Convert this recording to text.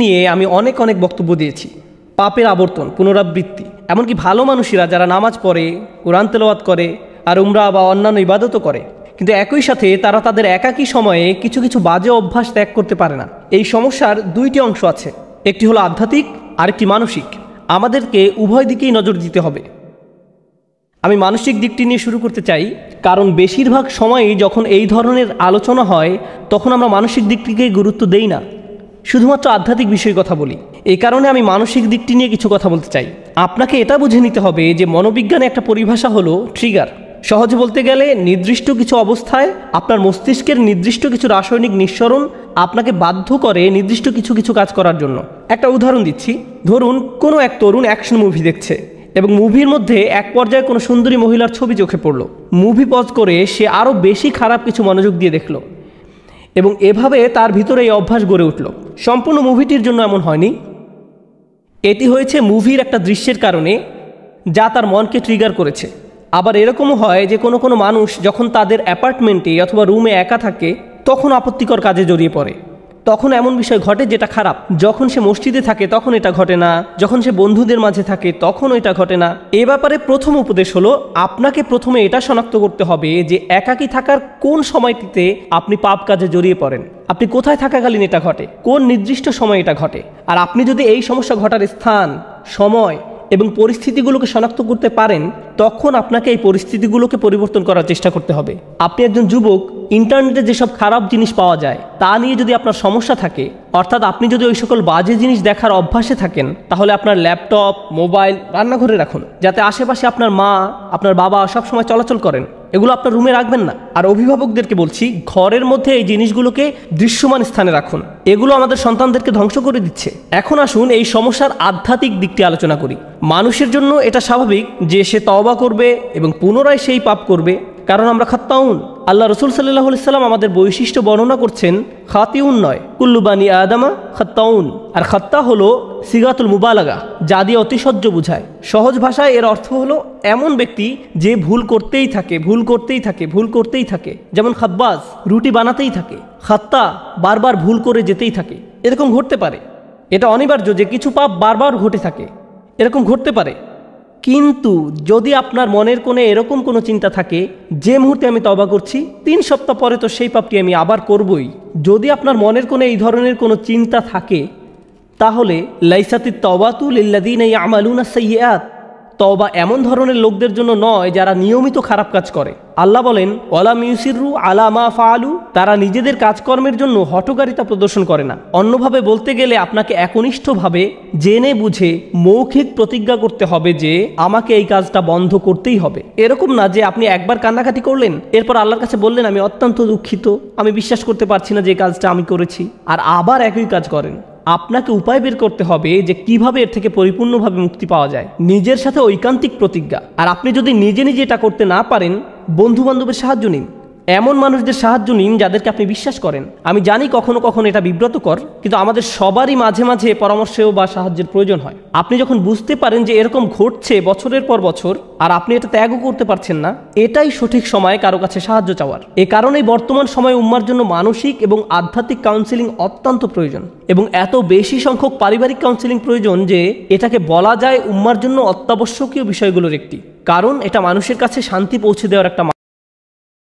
নিয়ে আমি অনেক বক্তব্য দিয়েছি। পাপের আবর্তন, পুনরাবৃত্তি, এমনকি ভালো মানুষেরা যারা নামাজ পড়ে, কোরআন তেলাওয়াত করে আর উমরা বা অন্যান্য ইবাদতও করে, কিন্তু একই সাথে তারা তাদের একাকী সময়ে কিছু কিছু বাজে অভ্যাস ত্যাগ করতে পারে না। এই সমস্যার দুইটি অংশ আছে, একটি হলো আধ্যাত্মিক, আরেকটি মানসিক। আমাদেরকে উভয় দিকেই নজর দিতে হবে। আমি মানসিক দিকটি নিয়ে শুরু করতে চাই, কারণ বেশিরভাগ সময়ই যখন এই ধরনের আলোচনা হয় তখন আমরা মানসিক দিকটিকে গুরুত্ব দেই না, শুধুমাত্র আধ্যাত্মিক বিষয়ে কথা বলি। এই কারণে আমি মানসিক দিকটি নিয়ে কিছু কথা বলতে চাই। আপনাকে এটা বুঝে নিতে হবে যে মনোবিজ্ঞানে একটা পরিভাষা হলো ট্রিগার। সহজে বলতে গেলে নির্দিষ্ট কিছু অবস্থায় আপনার মস্তিষ্কের নির্দিষ্ট কিছু রাসায়নিক নিঃসরণ আপনাকে বাধ্য করে নির্দিষ্ট কিছু কাজ করার জন্য। একটা উদাহরণ দিচ্ছি। ধরুন কোনো এক তরুণ অ্যাকশন মুভি দেখছে এবং মুভির মধ্যে এক পর্যায়ে কোনো সুন্দরী মহিলার ছবি চোখে পড়ল। মুভি পজ করে সে আরও বেশি খারাপ কিছু মনোযোগ দিয়ে দেখল এবং এভাবে তার ভিতরে এই অভ্যাস গড়ে উঠল। সম্পূর্ণ মুভিটির জন্য এমন হয়নি, এটি হয়েছে মুভির একটা দৃশ্যের কারণে যা তার মনকে ট্রিগার করেছে। আবার এরকমও হয় যে কোনো মানুষ যখন তাদের অ্যাপার্টমেন্টে অথবা রুমে একা থাকে তখন আপত্তিকর কাজে জড়িয়ে পড়ে। তখন এমন বিষয় ঘটে যেটা খারাপ। যখন সে মসজিদে থাকে তখন এটা ঘটে না, যখন সে বন্ধুদের মাঝে থাকে তখন এটা ঘটে না। এ ব্যাপারে প্রথম উপদেশ হলো, আপনাকে প্রথমে এটা শনাক্ত করতে হবে যে একাকী থাকার কোন সময়টিতে আপনি পাপ কাজে জড়িয়ে পড়েন, আপনি কোথায় থাকাকালীন এটা ঘটে, কোন নির্দিষ্ট সময় এটা ঘটে। আর আপনি যদি এই সমস্যা ঘটার স্থান, সময় এবং পরিস্থিতিগুলোকে শনাক্ত করতে পারেন তখন আপনাকে এই পরিস্থিতিগুলোকে পরিবর্তন করার চেষ্টা করতে হবে। আপনি একজন যুবক, ইন্টারনেটে যেসব খারাপ জিনিস পাওয়া যায় তা নিয়ে যদি আপনার সমস্যা থাকে, অর্থাৎ আপনি যদি ওই সকল বাজে জিনিস দেখার অভ্যাসে থাকেন, তাহলে আপনার ল্যাপটপ, মোবাইল রান্নাঘরে রাখুন, যাতে আশেপাশে আপনার মা, আপনার বাবা সবসময় চলাচল করেন। এগুলো আপনার রুমে রাখবেন না। আর অভিভাবকদেরকে বলছি, ঘরের মধ্যে এই জিনিসগুলোকে দৃশ্যমান স্থানে রাখুন। এগুলো আমাদের সন্তানদেরকে ধ্বংস করে দিচ্ছে। এখন আসুন এই সমস্যার আধ্যাত্মিক দিকটি আলোচনা করি। মানুষের জন্য এটা স্বাভাবিক যে সে তওবা করবে এবং পুনরায় সেই পাপ করবে, কারণ আমরা খাত্তাউন। আল্লাহ রসুল সাল্লাল্লাহু আলাইহি সাল্লাম আমাদের বৈশিষ্ট্য বর্ণনা করছেন, খাতিউন নয়, কুল্লু বানি আদামা খাত্তাউন। আর খাত্তা হলো সিগাতুল মুবালাগা, যা দিয়ে অতিশয্য বুঝায়। সহজ ভাষায় এর অর্থ হলো এমন ব্যক্তি যে ভুল করতেই থাকে। যেমন খাব্বাজ রুটি বানাতেই থাকে, খাত্তা বারবার ভুল করে যেতেই থাকে। এরকম ঘটতে পারে, এটা অনিবার্য যে কিছু পাপ বারবার ঘটে থাকে, এরকম ঘটতে পারে। কিন্তু যদি আপনার মনের কোণে এরকম কোনো চিন্তা থাকে যে মুহূর্তে আমি তওবা করছি 3 সপ্তাহ পরে তো সেই পাপটি আমি আবার করবই, যদি আপনার মনের কোণে এই ধরনের কোনো চিন্তা থাকে, তাহলে লাইসাতিত তাওবাতু লিল্লাযিনা ইয়ামালুনা সাইয়্যাত, তওবা এমন ধরনের লোকদের জন্য নয় যারা নিয়মিত খারাপ কাজ করে। আল্লাহ বলেন, ওয়ালাম ইউসিরু আলা মা ফাআলু, তারা নিজেদের কাজকর্মের জন্য হঠকারিতা প্রদর্শন করে না। অন্যভাবে বলতে গেলে আপনাকে একনিষ্ঠভাবে জেনে বুঝে মৌখিক প্রতিজ্ঞা করতে হবে যে আমাকে এই কাজটা বন্ধ করতেই হবে। এরকম না যে আপনি একবার কান্নাকাটি করলেন, এরপর আল্লাহর কাছে বললেন আমি অত্যন্ত দুঃখিত, আমি বিশ্বাস করতে পারছি না যে এই কাজটা আমি করেছি, আর আবার একই কাজ করেন। আপনাকে উপায় বের করতে হবে যে কিভাবে এর থেকে পরিপূর্ণভাবে মুক্তি পাওয়া যায়। নিজের সাথে ঐকান্তিক প্রতিজ্ঞা। আর আপনি যদি নিজে এটা করতে না পারেন, বন্ধু বান্ধবের সাহায্য নিন, এমন মানুষদের সাহায্য নিন যাদেরকে আপনি বিশ্বাস করেন। আমি জানি কখনো কখনো এটা বিব্রতকর, কিন্তু আমাদের সবারই মাঝে মাঝে পরামর্শ বা সাহায্যের প্রয়োজন হয়। আপনি যখন বুঝতে পারেন যে এরকম ঘটছে বছরের পর বছর আর আপনি এটা ত্যাগও করতে পারছেন না, এটাই সঠিক সময় কারো কাছে সাহায্য চাওয়ার। এ কারণেই বর্তমান সময়ে উম্মার জন্য মানসিক এবং আধ্যাত্মিক কাউন্সেলিং অত্যন্ত প্রয়োজন, এবং এত বেশি সংখ্যক পারিবারিক কাউন্সেলিং প্রয়োজন যে এটাকে বলা যায় উম্মার জন্য অত্যাবশ্যকীয় বিষয়গুলোর একটি, কারণ এটা মানুষের কাছে শান্তি পৌঁছে দেওয়ার একটা